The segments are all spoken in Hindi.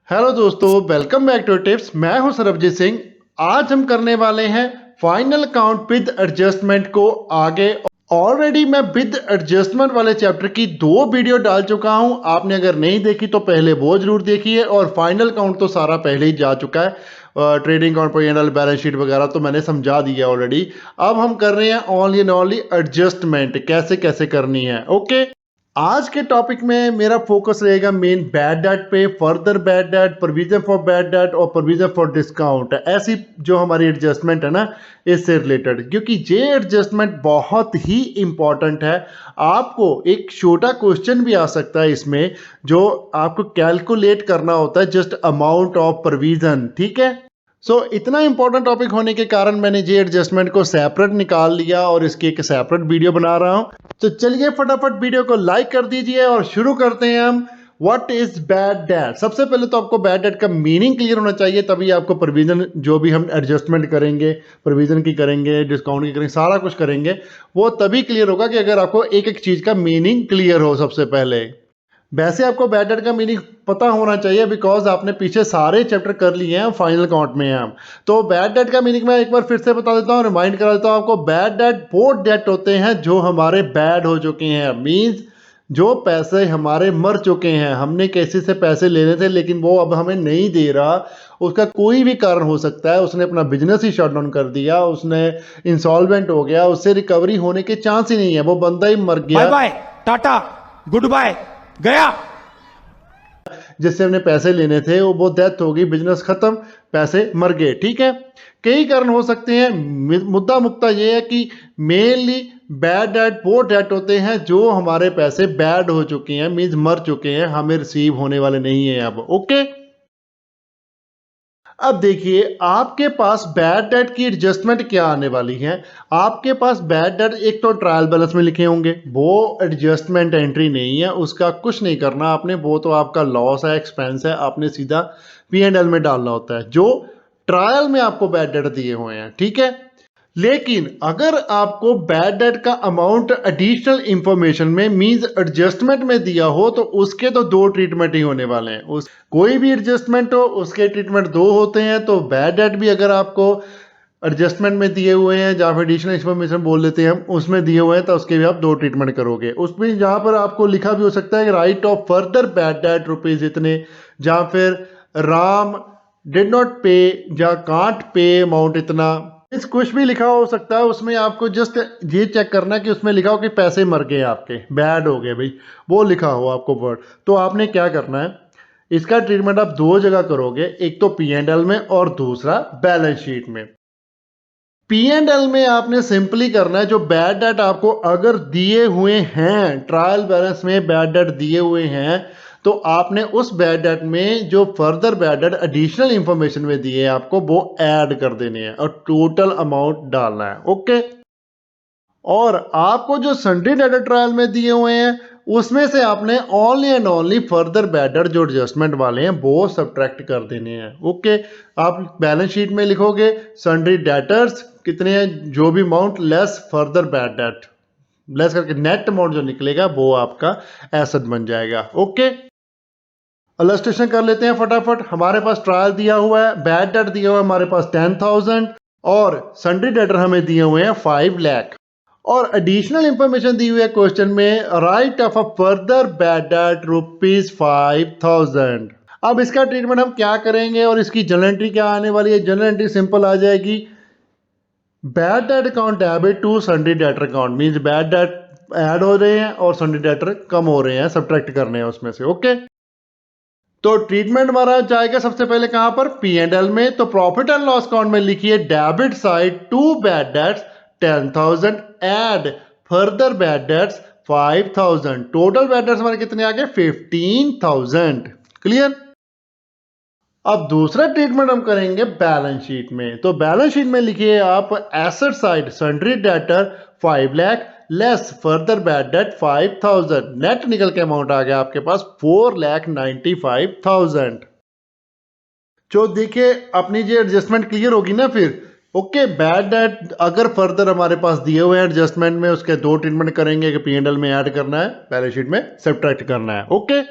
हेलो दोस्तों, वेलकम बैक टू टिप्स। मैं हूं सरबजीत सिंह। आज हम करने वाले हैं फाइनल काउंट विद एडजस्टमेंट को आगे। ऑलरेडी मैं विद एडजस्टमेंट वाले चैप्टर की 2 वीडियो डाल चुका हूं। आपने अगर नहीं देखी तो पहले वो जरूर देखिए। और फाइनल काउंट तो सारा पहले ही जा चुका है। Trading count, P&L, balance sheet वगैरह तो मैंने समझा दिया ऑलरेडी। अब हम कर रहे हैं ओनली एंड ओनली एडजस्टमेंट, कैसे कैसे करनी है। ओके, आज के टॉपिक में मेरा फोकस रहेगा मेन बैड डेट पे, further bad date, provision for bad debt और प्रोविजन फॉर डिस्काउंट। ऐसी जो हमारी एडजस्टमेंट है ना, इससे रिलेटेड, क्योंकि ये एडजस्टमेंट बहुत ही इंपॉर्टेंट है। आपको एक छोटा क्वेश्चन भी आ सकता है इसमें, जो आपको कैलकुलेट करना होता है जस्ट अमाउंट ऑफ प्रोविजन। ठीक है, इतना इंपॉर्टेंट टॉपिक होने के कारण मैंने ये एडजस्टमेंट को सेपरेट निकाल लिया और इसकी एक सेपरेट वीडियो बना रहा हूं। तो चलिए फटाफट वीडियो को लाइक कर दीजिए और शुरू करते हैं हम। What is bad debt? सबसे पहले तो आपको बैड डेट का मीनिंग क्लियर होना चाहिए, तभी आपको प्रोविजन, जो भी हम एडजस्टमेंट करेंगे, प्रोविजन की करेंगे, डिस्काउंट की करेंगे, सारा कुछ करेंगे, वो तभी क्लियर होगा कि अगर आपको एक एक चीज का मीनिंग क्लियर हो। सबसे पहले वैसे आपको बैड डेट का मीनिंग पता होना चाहिए, बिकॉज आपने पीछे सारे चैप्टर कर लिए हैं, फाइनल काउंट में हैं हम। तो बैड डेट का मीनिंग मैं एक बार फिर से बता देता हूँ, रिमाइंड करा देता हूँ आपको। बैड डेट वो डेट होते हैं जो हमारे बैड हो चुके हैं, मीन्स जो पैसे हमारे मर चुके हैं। हमने किसी से पैसे लेने थे लेकिन वो अब हमें नहीं दे रहा। उसका कोई भी कारण हो सकता है, उसने अपना बिजनेस ही शट डाउन कर दिया, उसने इंसॉल्वेंट हो गया, उससे रिकवरी होने के चांस ही नहीं है, वो बंदा ही मर गया। बाय बाय, टाटा, गुड बाय, गया। जिससे हमने पैसे लेने थे वो डेथ हो गई, बिजनेस खत्म, पैसे मर गए। ठीक है, कई कारण हो सकते हैं। मुद्दा मुक्ता ये है कि मेनली बैड डेट वो डेट होते हैं जो हमारे पैसे बैड हो चुके हैं, मींस मर चुके हैं, हमें रिसीव होने वाले नहीं है अब। ओके, अब देखिए आपके पास बैड डेट की एडजस्टमेंट क्या आने वाली है। आपके पास बैड डेट एक तो ट्रायल बैलेंस में लिखे होंगे, वो एडजस्टमेंट एंट्री नहीं है, उसका कुछ नहीं करना आपने, वो तो आपका लॉस है, एक्सपेंस है, आपने सीधा P&L में डालना होता है जो ट्रायल में आपको बैड डेट दिए हुए हैं। ठीक है, लेकिन अगर आपको बैड डेट का अमाउंट एडिशनल इंफॉर्मेशन में, मींस एडजस्टमेंट में दिया हो, तो उसके तो 2 ट्रीटमेंट ही होने वाले हैं। उस कोई भी एडजस्टमेंट हो उसके ट्रीटमेंट 2 होते हैं। तो बैड डेट भी अगर आपको एडजस्टमेंट में दिए हुए हैं, जहां पर एडिशनल इंफॉर्मेशन बोल लेते हैं हम, उसमें दिए हुए हैं, तो उसके भी आप 2 ट्रीटमेंट करोगे। उसमें जहां पर आपको लिखा भी हो सकता है right of further bad date rupees इतने, जहां फिर राम डिड नॉट पे या कांट पे अमाउंट इतना, इस कुछ भी लिखा हो सकता है। उसमें आपको जस्ट ये चेक करना है कि उसमें लिखा हो कि पैसे मर गए आपके, बैड हो गए भाई, वो लिखा हो आपको वर्ड। तो आपने क्या करना है, इसका ट्रीटमेंट आप 2 जगह करोगे, एक तो P&L में और दूसरा बैलेंस शीट में। P&L में आपने सिंपली करना है, जो बैड डेट आपको अगर दिए हुए हैं, ट्रायल बैलेंस में बैड डेट दिए हुए हैं, तो आपने उस बैड डेट में जो further bad date additional information में दिए आपको, वो ऐड कर देने हैं और टोटल अमाउंट डालना है। ओके, और आपको जो सन्ड्री डेटर ट्रायल में दिए हुए हैं, उसमें से आपने only and only further bad date जो एडजस्टमेंट वाले हैं वो सब्ट्रैक्ट कर देने हैं। ओके, आप बैलेंस शीट में लिखोगे सन्ड्री डेटर्स कितने हैं, जो भी amount less further bad date, less करके नेट अमाउंट जो निकलेगा वो आपका एसेट बन जाएगा। ओके, इलस्ट्रेशन कर लेते हैं फटाफट। हमारे पास ट्रायल दिया हुआ है, बैड डेट दिया हुआ है हमारे पास 10,000 और सन्ड्री डेटर हमें दिए हुए हैं 5 लाख। और एडिशनल इंफॉर्मेशन दी हुई है क्वेश्चन में, right of a further bad date rupees 5,000। अब इसका ट्रीटमेंट हम क्या करेंगे और इसकी जर्नल एंट्री क्या आने वाली है? जर्नल एंट्री सिंपल आ जाएगी, bad debt account debit to sundry debtor account, means bad debt add हो रहे हैं और सन्ड्री डेटर कम हो रहे हैं, सब्ट्रैक्ट करने हैं उसमें से। ओके, तो ट्रीटमेंट हमारा जाएगा सबसे पहले कहां पर? P&L में। तो प्रॉफिट एंड लॉस अकाउंट में लिखिए debit side to bad debts 10,000 add further bad debts 5,000। Total bad debts हमारे कितने आ गए? 15,000। क्लियर? अब दूसरा ट्रीटमेंट हम करेंगे बैलेंस शीट में। तो बैलेंस शीट में लिखिए आप asset side sundry debtor 5 lakh less further bad date 5,000। Net निकल के अमाउंट आ गया आपके पास 4,95,000। जो देखिए अपनी जो एडजस्टमेंट क्लियर होगी ना फिर। ओके, बैड डेट अगर फर्दर हमारे पास दिए हुए हैं एडजस्टमेंट में, उसके 2 ट्रीटमेंट करेंगे कि P&L में ऐड करना है, बैलेंस शीट में सब्ट्रैक्ट करना है। ओके,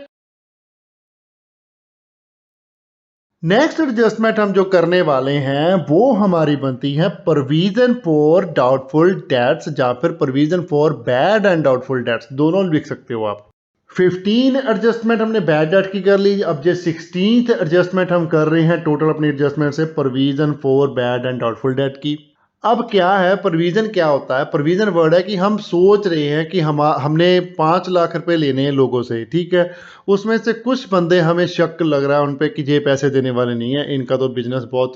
नेक्स्ट एडजस्टमेंट हम जो करने वाले हैं वो हमारी बनती है प्रोविजन फॉर डाउटफुल डेट्स या फिर provision for bad and doubtful debts, दोनों लिख सकते हो आप। 15 एडजस्टमेंट हमने बैड डेट की कर ली, अब जो 16th एडजस्टमेंट हम कर रहे हैं टोटल अपनी एडजस्टमेंट से provision for bad and doubtful debt की। अब क्या है प्रोविजन, क्या होता है प्रोविजन? वर्ड है कि हम सोच रहे हैं कि हमने 5 लाख रुपए लेने हैं लोगों से, ठीक है। उसमें से कुछ बंदे हमें शक लग रहा है उन पे कि ये पैसे देने वाले नहीं है, इनका तो बिजनेस बहुत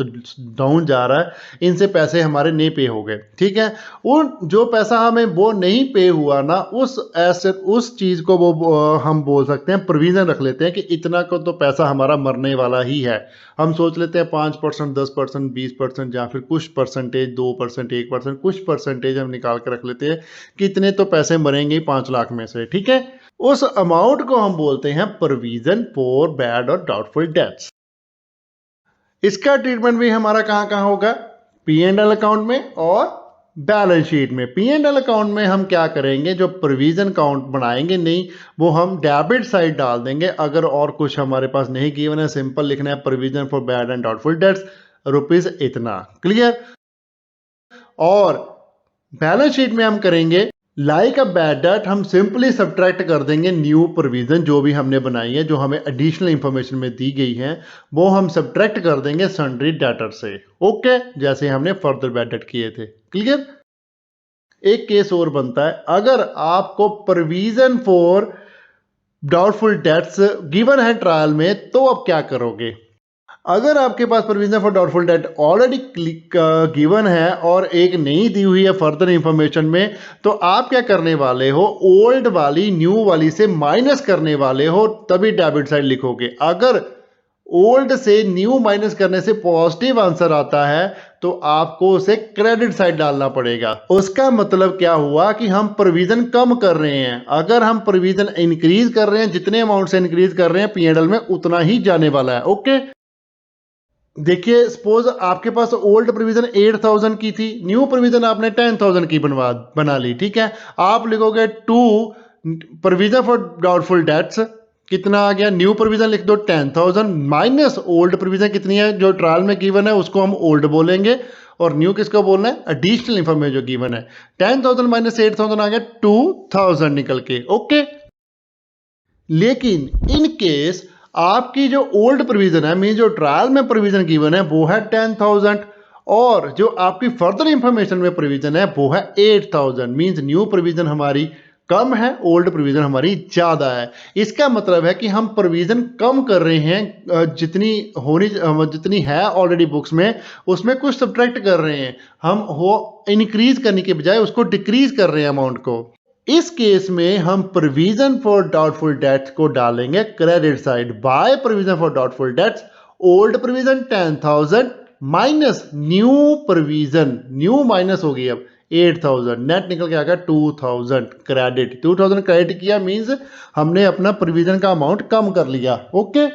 डाउन जा रहा है, इनसे पैसे हमारे नहीं पे हो गए, ठीक है। उन जो पैसा हमें वो नहीं पे हुआ ना, उस एसेट उस चीज़ को वो हम बोल सकते हैं प्रोविजन रख लेते हैं कि इतना को तो पैसा हमारा मरने वाला ही है। हम सोच लेते हैं 5%, 10%, 20% या फिर कुछ परसेंटेज, 2%, 1%, कुछ परसेंटेज हम निकाल के रख लेते हैं कि इतने तो पैसे मरेंगे 5 लाख में से, ठीक है। उस अमाउंट को हम बोलते हैं प्रोविजन फॉर बैड और डाउटफुल डेट्स। इसका ट्रीटमेंट भी हमारा कहां कहां होगा? P&L अकाउंट में और बैलेंस शीट में। P&L अकाउंट में हम क्या करेंगे, जो प्रोविजन अकाउंट बनाएंगे नहीं, वो हम डेबिट साइड डाल देंगे। अगर और कुछ हमारे पास नहीं गिवन है, सिंपल लिखना है provision for bad and doubtful debts rupees इतना, क्लियर। और बैलेंस शीट में हम करेंगे लाइक अ बैड डेट, हम सिंपली सब्ट्रैक्ट कर देंगे न्यू प्रोविजन जो भी हमने बनाई है, जो हमें एडिशनल इंफॉर्मेशन में दी गई है, वो हम सब्ट्रैक्ट कर देंगे सन्ड्री डेटर से, ओके, जैसे हमने फर्दर बैड डेट किए थे, क्लियर। एक केस और बनता है, अगर आपको provision for doubtful debts given है ट्रायल में, तो अब क्या करोगे? अगर आपके पास provision for doubtful debt already given है और एक नहीं दी हुई है फर्दर इंफॉर्मेशन में, तो आप क्या करने वाले हो? ओल्ड वाली न्यू वाली से माइनस करने वाले हो, तभी डेबिट साइड लिखोगे। अगर ओल्ड से न्यू माइनस करने से पॉजिटिव आंसर आता है तो आपको उसे क्रेडिट साइड डालना पड़ेगा। उसका मतलब क्या हुआ कि हम प्रोविजन कम कर रहे हैं। अगर हम प्रोविजन इंक्रीज कर रहे हैं, जितने अमाउंट से इंक्रीज कर रहे हैं P&L में उतना ही जाने वाला है, ओके। देखिए सपोज आपके पास ओल्ड प्रोविजन 8000 की थी, न्यू प्रोविजन आपने 10000 की बना ली, ठीक है। आप लिखोगे to provision for doubtful debts, कितना आ गया? न्यू प्रोविजन लिख दो 10000 माइनस ओल्ड प्रोविजन कितनी है जो ट्रायल में गिवन है, उसको हम ओल्ड बोलेंगे, और न्यू किसको बोलना है? एडिशनल इंफॉर्मेशन जो गिवन है। 10000 माइनस 8000 आ गया 2000 निकल के, ओके। लेकिन इन केस आपकी जो ओल्ड प्रोविजन है, मीन जो ट्रायल में प्रोविजन गिवन है वो है 10000, और जो आपकी फर्दर इंफॉर्मेशन में प्रोविजन है वो है 8000, मीन्स न्यू प्रोविजन हमारी कम है, ओल्ड प्रोविजन हमारी ज्यादा है। इसका मतलब है कि हम प्रोविजन कम कर रहे हैं, जितनी है ऑलरेडी बुक्स में उसमें कुछ सब्ट्रैक्ट कर रहे हैं हम, वो इंक्रीज करने के बजाय उसको डिक्रीज कर रहे हैं अमाउंट को। इस केस में हम प्रोविजन फॉर डाउटफुल डेट्स को डालेंगे credit side. By provision for doubtful dates, old provision 10000 minus new provision, new minus हो गई अब 8000, नेट निकल के आ गया 2000 क्रेडिट। 2000 क्रेडिट किया मींस हमने अपना प्रोविजन का अमाउंट कम कर लिया, ओके।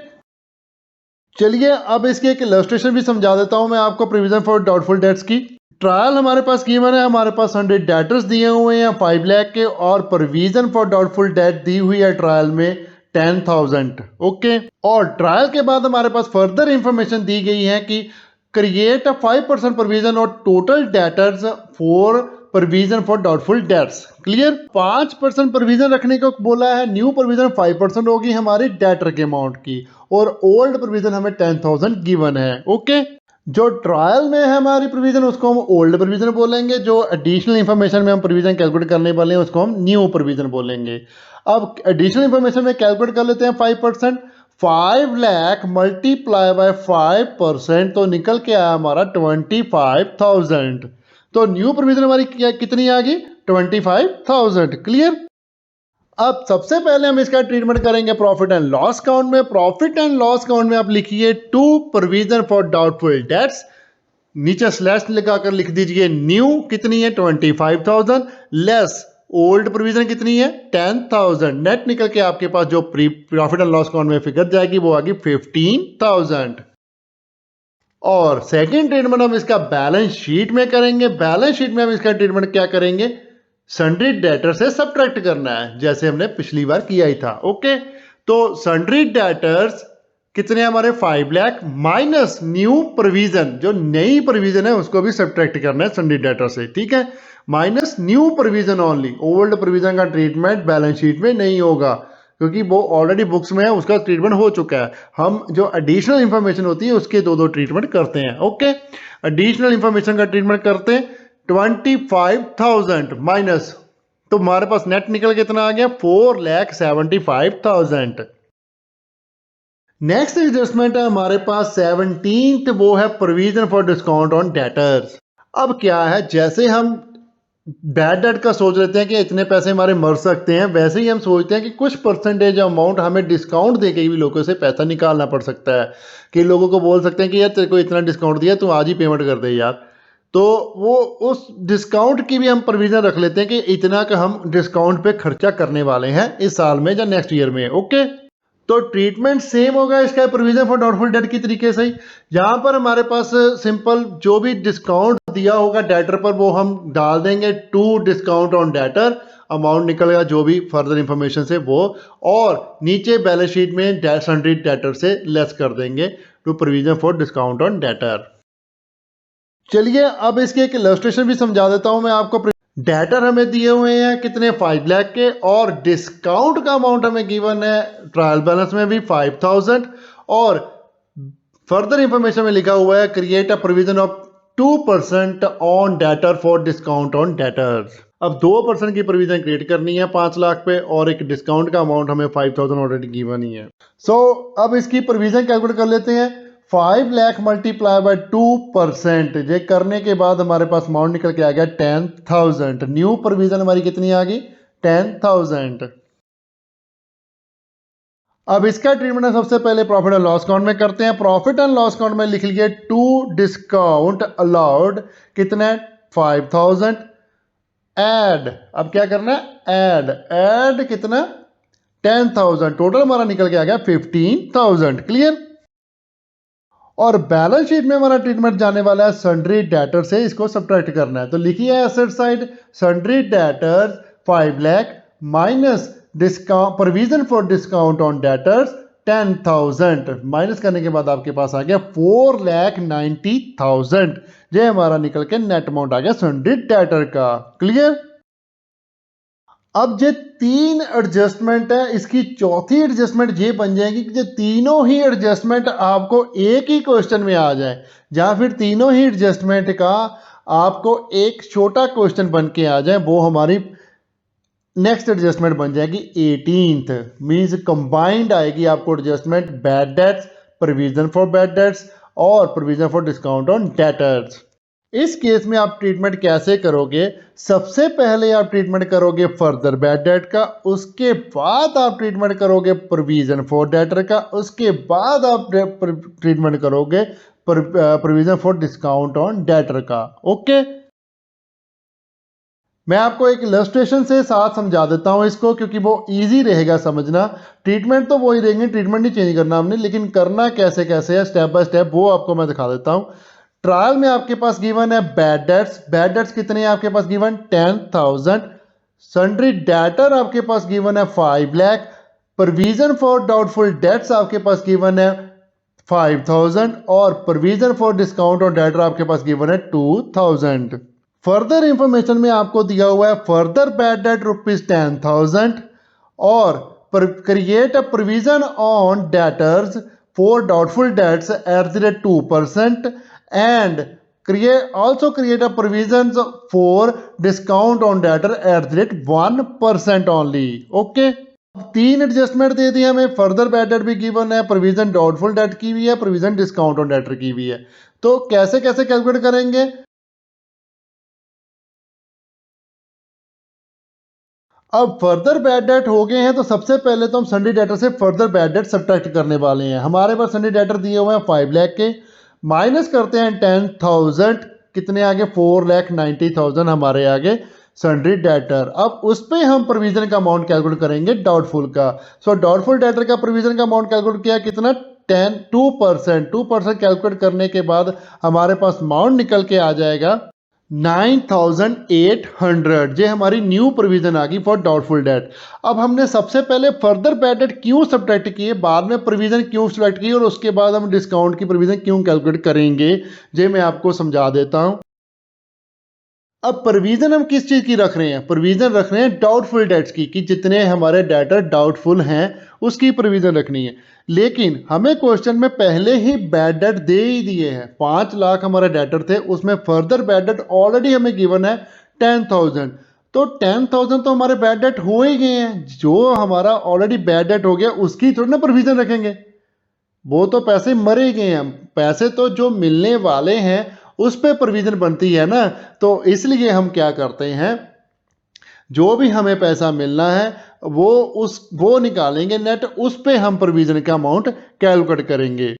चलिए अब इसकी एक इलस्ट्रेशन भी समझा देता हूं मैं आपको प्रोविजन फॉर डाउटफुल डेट्स की। ट्रायल हमारे पास गिवन है, हमारे पास 100 डेटर्स दिए हुए हैं 5 लाख के, और प्रोविजन फॉर डाउटफुल डेट दी हुई है ट्रायल में 10000, ओके। और ट्रायल के बाद हमारे पास फर्दर इंफॉर्मेशन दी गई है कि क्रिएट अ 5% प्रोविजन और total debtors for provision for doubtful dates, clear. 5% provision रखने को बोला है, न्यू प्रोविजन 5% होगी हमारी डेटर के अमाउंट की, और ओल्ड प्रोविजन हमें 10000 गिवन है, ओके। जो ट्रायल में है हमारी प्रोविजन उसको हम ओल्ड प्रोविजन बोलेंगे, जो एडिशनल इंफॉर्मेशन में हम प्रोविजन कैलकुलेट करने वाले हैं उसको हम न्यू प्रोविजन बोलेंगे। अब एडिशनल इंफॉर्मेशन में कैलकुलेट कर लेते हैं 5%, 5 लाख मल्टीप्लाई बाय 5%, तो निकल के आया हमारा 25000। तो न्यू प्रोविजन हमारी कितनी आ गई? 25000, क्लियर। अब सबसे पहले हम इसका ट्रीटमेंट करेंगे प्रॉफिट एंड लॉस अकाउंट में। प्रॉफिट एंड लॉस अकाउंट में आप लिखिए to provision for doubtful debts, नीचे स्लैश लगाकर लिख दीजिए न्यू कितनी है 25000 लेस ओल्ड प्रोविजन कितनी है 10000, नेट निकल के आपके पास जो प्रॉफिट एंड लॉस अकाउंट में फिगर जाएगी वो आएगी 15000। और सेकेंड ट्रीटमेंट हम इसका बैलेंस शीट में करेंगे। बैलेंस शीट में हम इसका ट्रीटमेंट क्या करेंगे? सन्ड्री डेटर से सब्ट्रैक्ट करना है, जैसे हमने पिछली बार किया ही था, ओके। तो सन्ड्री डेटर्स कितने हमारे 5 लाख माइनस न्यू प्रोविजन, जो नई प्रोविजन है उसको भी सब्ट्रैक्ट करना है सन्डी डेटर से, ठीक है, minus new provision only. Old provision का ट्रीटमेंट बैलेंस शीट में नहीं होगा क्योंकि वो ऑलरेडी बुक्स में है, उसका ट्रीटमेंट हो चुका है। हम जो एडिशनल इंफॉर्मेशन होती है उसके दो ट्रीटमेंट करते हैं। ओके, एडिशनल इंफॉर्मेशन का ट्रीटमेंट करते हैं 25,000 माइनस, तो हमारे पास नेट निकल के कितना आ गया 4,75,000। नेक्स्ट एडजस्टमेंट है हमारे पास 17th, वो है provision for discount on debtors. अब क्या है, जैसे हम बैड डेट का सोच लेते हैं कि इतने पैसे हमारे मर सकते हैं, वैसे ही हम सोचते हैं कि कुछ परसेंटेज अमाउंट हमें डिस्काउंट दे के भी लोगों से पैसा निकालना पड़ सकता है। कि लोगों को बोल सकते हैं कि यार तेरे को इतना डिस्काउंट दिया, तू आज ही पेमेंट कर दे यार, तो वो उस डिस्काउंट की भी हम प्रोविजन रख लेते हैं कि इतना का हम डिस्काउंट पे खर्चा करने वाले हैं इस साल में या नेक्स्ट ईयर में। ओके, तो ट्रीटमेंट सेम होगा इसका प्रोविजन फॉर डाउटफुल डेट की तरीके से ही। यहाँ पर हमारे पास सिंपल जो भी डिस्काउंट दिया होगा डेटर पर वो हम डाल देंगे to discount on debtor, amount निकलेगा जो भी फर्दर इंफॉर्मेशन से वो, और नीचे बैलेंस शीट में सन्ड्री डेटर से लेस कर देंगे to provision for discount on debtor. चलिए अब इसके एक इलस्ट्रेशन भी समझा देता हूं मैं आपको। डेटर हमें दिए हुए हैं कितने 5 लाख के, और डिस्काउंट का अमाउंट हमें गिवन है ट्रायल बैलेंस में भी 5,000, और फर्दर इंफॉर्मेशन में लिखा हुआ है create a provision of 2% on debtor for discount on debtors. अब 2% की प्रोविजन क्रिएट करनी है 5 लाख पे, और एक डिस्काउंट का अमाउंट हमें 5,000 ऑलरेडी गिवन ही है। सो अब इसकी प्रोविजन कैलकुलेट कर लेते हैं। 5 लाख मल्टीप्लाई बाय 2%, ये करने के बाद हमारे पास अमाउंट निकल के आ गया 10,000। न्यू प्रोविजन हमारी कितनी आ गई 10,000। अब इसका ट्रीटमेंट सबसे पहले प्रॉफिट एंड लॉस अकाउंट में करते हैं। प्रॉफिट एंड लॉस अकाउंट में लिख लिए टू डिस्काउंट अलाउड कितने 5,000 ऐड, अब क्या करना है ऐड कितना 10,000, टोटल हमारा निकल के आ गया 15,000। क्लियर। और बैलेंस शीट में हमारा ट्रीटमेंट जाने वाला है सन्ड्री डेटर से, इसको सब्ट्रैक्ट करना है। तो लिखिए asset side sundry debtors 5 lakh minus discount provision for discount on debtors 10,000, minus करने के बाद आपके पास आ गया 4,90,000। ये हमारा निकल के नेट अमाउंट आ गया सन्ड्री डेटर का। क्लियर। अब ये 3 एडजस्टमेंट है, इसकी चौथी एडजस्टमेंट ये बन जाएगी कि ये तीनों ही एडजस्टमेंट आपको एक ही क्वेश्चन में आ जाए, या फिर तीनों ही एडजस्टमेंट का आपको एक छोटा क्वेश्चन बन के आ जाए, वो हमारी नेक्स्ट एडजस्टमेंट बन जाएगी 18th। मीन्स कंबाइंड आएगी आपको adjustment bad debts, provision for bad debts और provision for discount on debtors. इस केस में आप ट्रीटमेंट कैसे करोगे, सबसे पहले आप ट्रीटमेंट करोगे फर्दर बैड डेट का, उसके बाद आप ट्रीटमेंट करोगे प्रोविजन फॉर डेटर का, उसके बाद आप ट्रीटमेंट करोगे provision for discount on debtor का। ओके, मैं आपको एक इलस्ट्रेशन से साथ समझा देता हूं इसको, क्योंकि वो इजी रहेगा समझना। ट्रीटमेंट तो वही रहेंगे, ट्रीटमेंट नहीं चेंज करना हमने, लेकिन करना कैसे कैसे है स्टेप बाय स्टेप वो आपको मैं दिखा देता हूं। ट्रायल में आपके पास गिवन है बैड डेट्स, बैड डेट्स कितने हैं आपके पास गिवन 10,000, सन्ड्री डेटर आपके पास गिवन है 5 lakh, provision for doubtful dates आपके पास गिवन है 5,000, और प्रोविजन फॉर डिस्काउंट और डेटर आपके पास गिवन है 2,000। फर्दर इंफॉर्मेशन में आपको दिया हुआ है फर्दर बैड डेट ₹10,000, और create a provision on debtors for doubtful dates at the rate 2%, and also create a provisions for discount on debtor at the rate 1% only. Okay, 3 adjustment दे दी हमें, फर्दर बैड डेट भी गिवन है, प्रोविजन डाउटफुल डेट की भी है, प्रोविजन डिस्काउंट ऑन डेटर की भी है। तो कैसे कैसे कैलकुलेट करेंगे, अब फर्दर बैड डेट हो गए हैं तो सबसे पहले तो हम सन्ड्री डेटर से फर्दर बैड डेट सब्ट्रैक्ट करने वाले हैं। हमारे पास सन्ड्री डेटर दिए हुए हैं 5 लाख के, माइनस करते हैं 10,000, कितने आगे 4,90,000 हमारे आगे सन्ड्री डेटर। अब उस पर हम प्रोविजन का अमाउंट कैलकुलेट करेंगे डाउटफुल का। सो डाउटफुल डेटर का प्रोविजन का अमाउंट कैलकुलेट किया कितना 2% कैलकुलेट करने के बाद हमारे पास अमाउंट निकल के आ जाएगा 9800 ये हमारी न्यू प्रोविजन आ गई फॉर डाउटफुल डेट। अब हमने सबसे पहले फर्दर बैड डेट क्यों सब्ट्रैक्ट किए, बाद में प्रोविजन क्यों सिलेक्ट की और उसके बाद हम डिस्काउंट की प्रोविजन क्यों कैलकुलेट करेंगे, ये मैं आपको समझा देता हूं। अब प्रोविजन हम किस चीज की रख रहे हैं, प्रोविजन रख रहे हैं डाउटफुल डेट्स की, कि जितने हमारे डेटर डाउटफुल हैं उसकी प्रोविजन रखनी है। लेकिन हमें क्वेश्चन में पहले ही बैड डेट दे ही दिए हैं। 5 लाख हमारे डेटर थे, उसमें फर्दर बैड डेट ऑलरेडी हमें गिवन है 10,000। तो 10,000 तो हमारे बैड डेट हो ही गए हैं। जो हमारा ऑलरेडी बैड डेट हो गया उसकी थोड़ी ना प्रोविजन रखेंगे, वो तो पैसे मरे गए हैं। पैसे तो जो मिलने वाले हैं उस पे प्रोविजन बनती है ना। तो इसलिए हम क्या करते हैं, जो भी हमें पैसा मिलना है वो निकालेंगे नेट, उस पे हम प्रोविजन का अमाउंट कैलकुलेट करेंगे।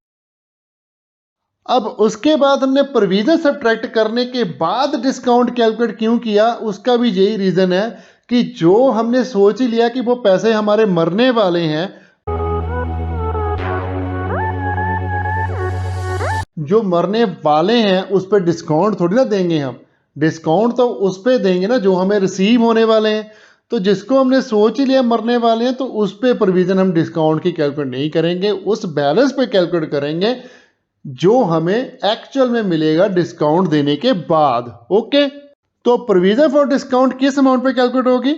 अब उसके बाद हमने प्रोविजन सब्ट्रैक्ट करने के बाद डिस्काउंट कैलकुलेट क्यों किया, उसका भी यही रीजन है कि जो हमने सोच ही लिया कि वो पैसे हमारे मरने वाले हैं, जो मरने वाले हैं उस पर डिस्काउंट थोड़ी ना देंगे हम। डिस्काउंट तो उस पर देंगे ना जो हमें रिसीव होने वाले हैं। तो जिसको हमने सोच ही लिया मरने वाले हैं तो उस पे प्रोविजन हम डिस्काउंट की कैलकुलेट नहीं करेंगे, उस बैलेंस पे कैलकुलेट करेंगे जो हमें एक्चुअल में मिलेगा डिस्काउंट देने के बाद। ओके, तो प्रोविजन फॉर डिस्काउंट किस अमाउंट पे कैलकुलेट होगी,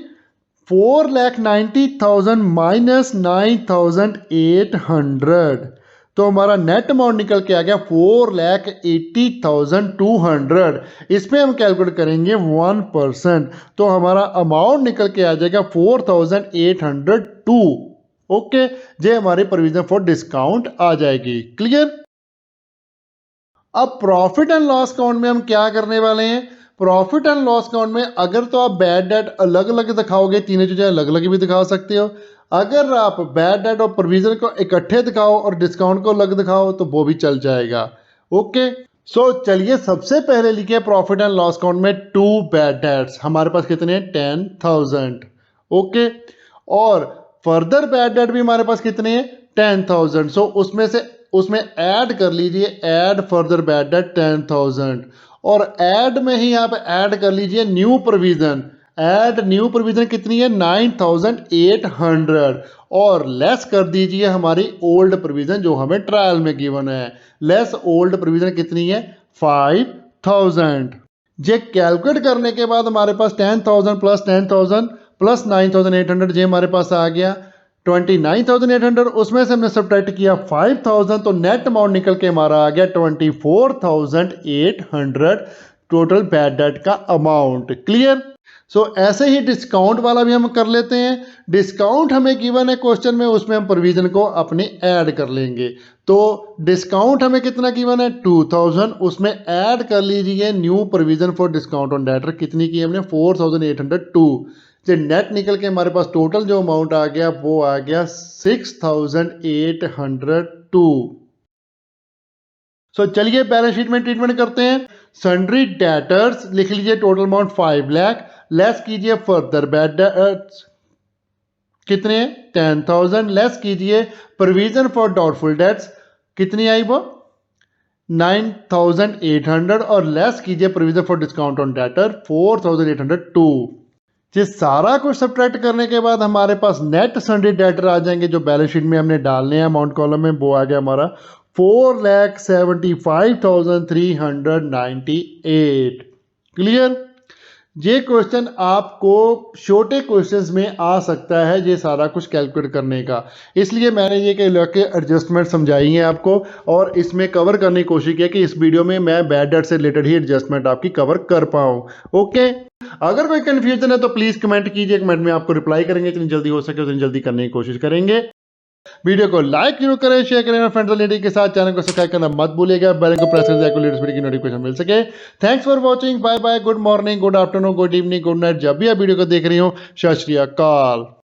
4,90,000 माइनस 9,800। तो हमारा नेट अमाउंट निकल के आ गया 4,80,200। इसमें हम कैलकुलेट करेंगे 1%, तो हमारा अमाउंट निकल के आ जाएगा 4,802। ओके, ये हमारी प्रोविजन फॉर डिस्काउंट आ जाएगी। क्लियर। अब प्रॉफिट एंड लॉस अकाउंट में हम क्या करने वाले हैं, प्रॉफिट एंड लॉस अकाउंट में अगर तो आप बैड डेट अलग अलग दिखाओगे, तीनों चीजें अलग अलग भी दिखा सकते हो। अगर आप बैड डेट और प्रोविजन को इकट्ठे दिखाओ और डिस्काउंट को अलग दिखाओ तो वो भी चल जाएगा। ओके, सो चलिए सबसे पहले लिखिए प्रॉफिट एंड लॉस अकाउंट में 2 बैड डेट्स। हमारे पास कितने हैं, 10,000। ओके, और फर्दर बैड डेट भी हमारे पास कितने हैं, 10,000। सो उसमें ऐड कर लीजिए, ऐड फर्दर बैड डेट 10,000, और ऐड में ही आप ऐड कर लीजिए new provision. Add new provision कितनी है, 9,800, और लेस कर दीजिए हमारी ओल्ड प्रोविजन जो हमें ट्रायल में गिवन है। लेस ओल्ड प्रोविजन कितनी है, 5,000। ये कैलकुलेट करने के बाद हमारे पास 10,000 प्लस 10,000 प्लस 9,800 ये हमारे पास आ गया 29,800। उसमें से हमने सब्ट्रैक्ट किया 5,000, तो नेट अमाउंट निकल के हमारा आ गया 24,800 टोटल बैड डेट का अमाउंट। क्लियर। सो ऐसे ही डिस्काउंट वाला भी हम कर लेते हैं। डिस्काउंट हमें गिवन है क्वेश्चन में, उसमें हम प्रोविजन को अपने ऐड कर लेंगे। तो डिस्काउंट हमें कितना गिवन है, 2,000, उसमें ऐड कर लीजिए new provision for discount on debtor, कितनी की हमने, 4,802। जो नेट निकल के हमारे पास टोटल जो अमाउंट आ गया वो आ गया 6,802। सो चलिए बैलेंस शीट में ट्रीटमेंट करते हैं। सन्ड्री डेटर्स लिख लीजिए, टोटल अमाउंट 5 लाख, लेस कीजिए फर्दर बैड डेट्स कितने, 10,000, लेस कीजिए प्रोविजन फॉर डाउटफुल डेट्स, कितनी आई वो, 9,800, और लेस कीजिए provision for discount on debtor 4,802। ये सारा कुछ सब्ट्रैक्ट करने के बाद हमारे पास नेट सन्ड्री डेटर आ जाएंगे जो बैलेंस शीट में हमने डालने हैं अमाउंट कॉलम में। वो आ गया हमारा 4,75,398। क्लियर। ये क्वेश्चन आपको छोटे क्वेश्चंस में आ सकता है ये सारा कुछ कैलकुलेट करने का, इसलिए मैंने ये के एडजस्टमेंट समझाई हैं आपको, और इसमें कवर करने की कोशिश की है कि इस वीडियो में मैं बैड डेट से रिलेटेड ही एडजस्टमेंट आपकी कवर कर पाऊँ। ओके, अगर कोई कंफ्यूजन है तो प्लीज कमेंट कीजिए, कमेंट में आपको रिप्लाई करेंगे, जितनी जल्दी हो सके उतनी जल्दी करने की कोशिश करेंगे। वीडियो को लाइक जरूर करें, शेयर करें फ्रेंड्स और रिलेटिव के साथ। चैनल को सब्सक्राइब करना मत भूलिएगा, बेल को प्रेस करके आपको लेटेस्ट वीडियो की नोटिफिकेशन मिल सके। Thanks for watching, bye bye, good morning, good afternoon, good evening, good night, जब भी आप वीडियो को देख रही हो। सत श्री अकाल।